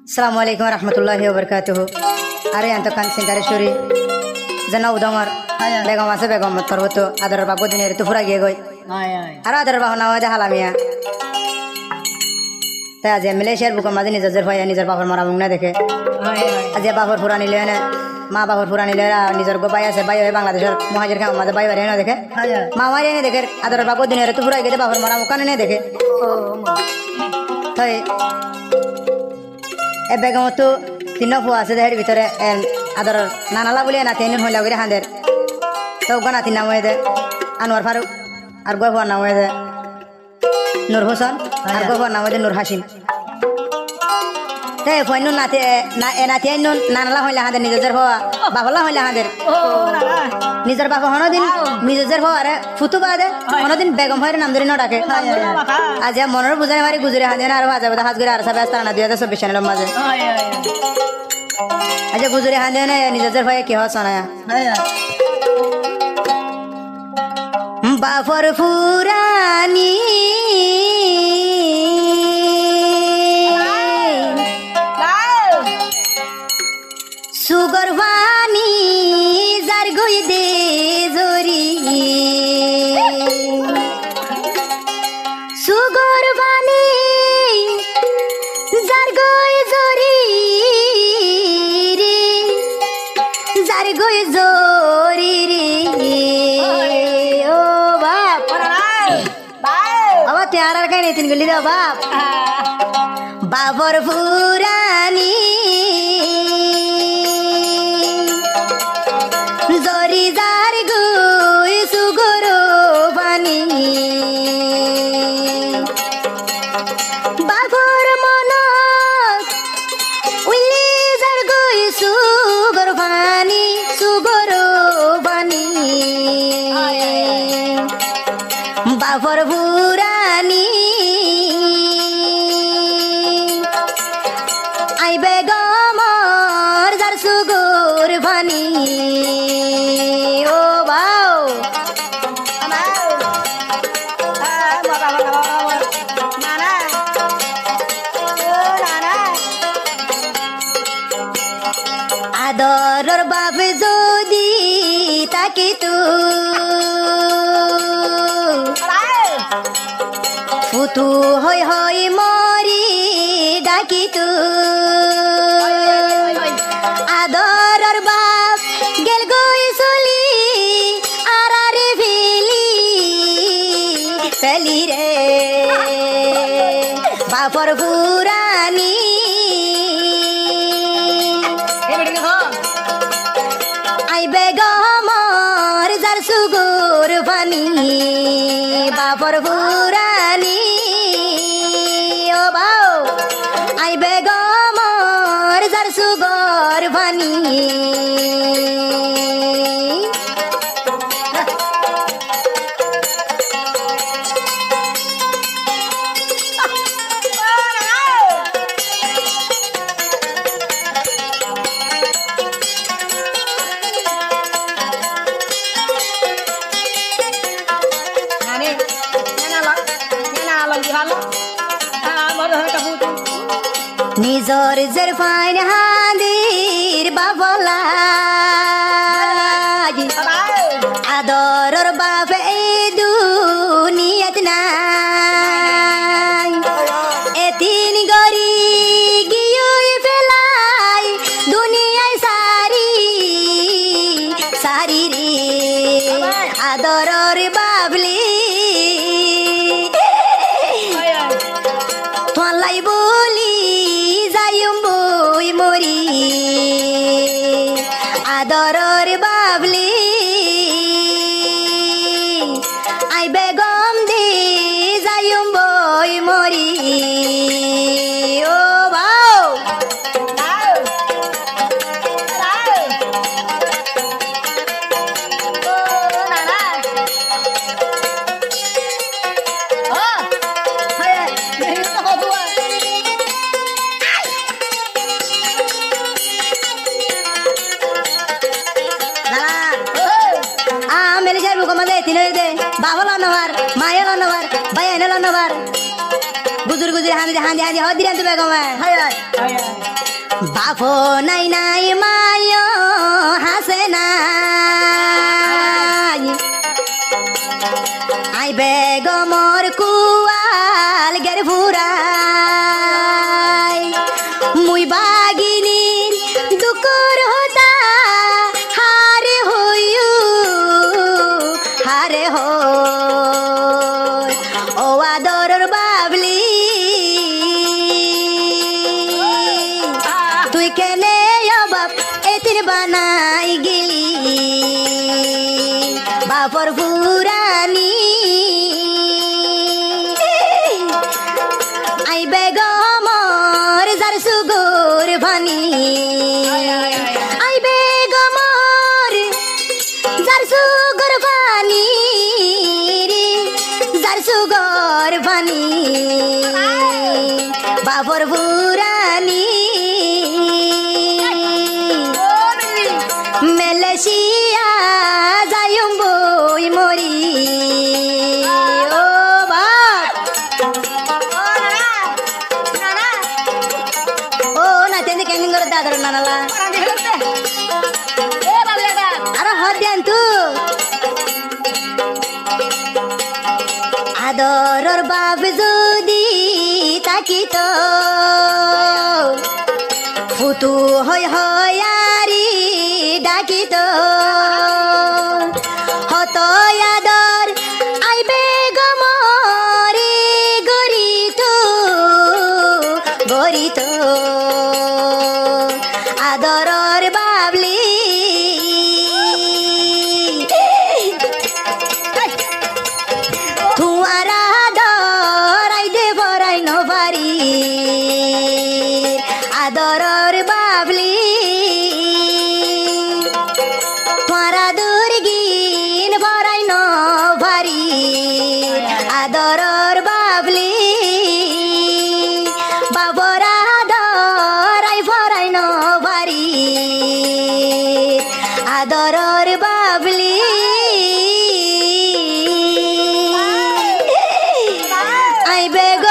Assalamualaikum warahmatullahi wabarakatuh. Are yang tekan sintaresuri jana udamar begam ase begam tarboto adar bago diner tu pura gie goi ara adar baho nawa de halamia ta aje Malaysia buka madini jazer hoya nijar babar mara mungna dekhe aje babar purani le ne ma babar purani le nijar go baya se bayo Bangladeshar muhajir ka mada bayo rena dekhe ma wari ne dekhe adar bago diner tu pura gie de babar mara mukane ne dekhe thai e begam tu tinno fu ase der bitore adar nanala bole na tenin hola gire hander to gona tinna moede Anwar Faruk ar go ho na moede Nur Hosan ar go ho na moede Nur Hashim te foinu na te na ena te nun nanala hola hander nijer ho babala hola hander nijer baba hono din nijer ho are futu bade hono din begam hoire naam dori no dake aja monor bujane mari gujure hander ar baja bada haj gure ar sabe astana 2026 channel maje aja gujure hande ne nijer bhai ki hosana bafor furani sugar vani zargoi de zori sugar vani zargoi zori Zargoi zori re o bap aba tyarar kai ne tin gulli da bap babor purani zori zargoi sugoro bani babor monos ulli zargoi sugoro bani বাফর পুরানি আইবে গমর যার সুগুর ভানি ও বাও আদরর বাপ যদি তাকে তু ফুটু হই হই মরি ডাকি তু আদরর বাপ গেল গই চলি আরারে ফেলি রে বাপর পুরানি আইবে গমর যার সুগুর পানি বাপর পুরানি ও বাও আইবে গমর যার সুগুর পানি নিজর জের ফাইন হাঁদির বাবলা আদরর বাপ এই দুনিয়াত নাই এতিন গরি গিয়ে ফেলাই দুনিয়ায় সারি সারি রে আদরর বাবলি তোলাই বলি মরি আদরর বাবলি আইবে গম দি যাইম বই মরি ও বাও বাবলা নবার মায়েলা নবার বাইনেলা নবার গুজুর গুজুর হাঁদি হাঁদি হাঁদি হদিরান তো বেগম বাপো নাই নাই মায়ো হাসে নাই আই বেগমর কুয়াল গের ভুরাই মুই বাগিনীর দুকুর হতা হারে হইউ হারে হই ও আদরর বাবলি তুই কেনে বাপ এতির বানাই গেলি বাপর পুরানি আই বেগমর যার সুগুর ভানি আই বেগমর যার সুগুর ভানি রে যার সুগুর ভানি বাপর পুরানি মেলেশিয়া যাইম বই মরি ও বাপ ও না তেন কেন করে দাদর নানালা আরে হদ্যান তু আদরর বাপ যদি তাকিত ফুতু হয় হয়ারি ডাকিত হত আদর আই বেগমরে গরিত গরিত আদরর বাবলি তুয়ার আদর আই দে বরাই নবারি আদরর বাবলি তোরা দুর্গিন ভরাই নভারি আদরর বাবলি বাবর আদর আই ভরাই নভারি আদরর বাবলি আই বেগ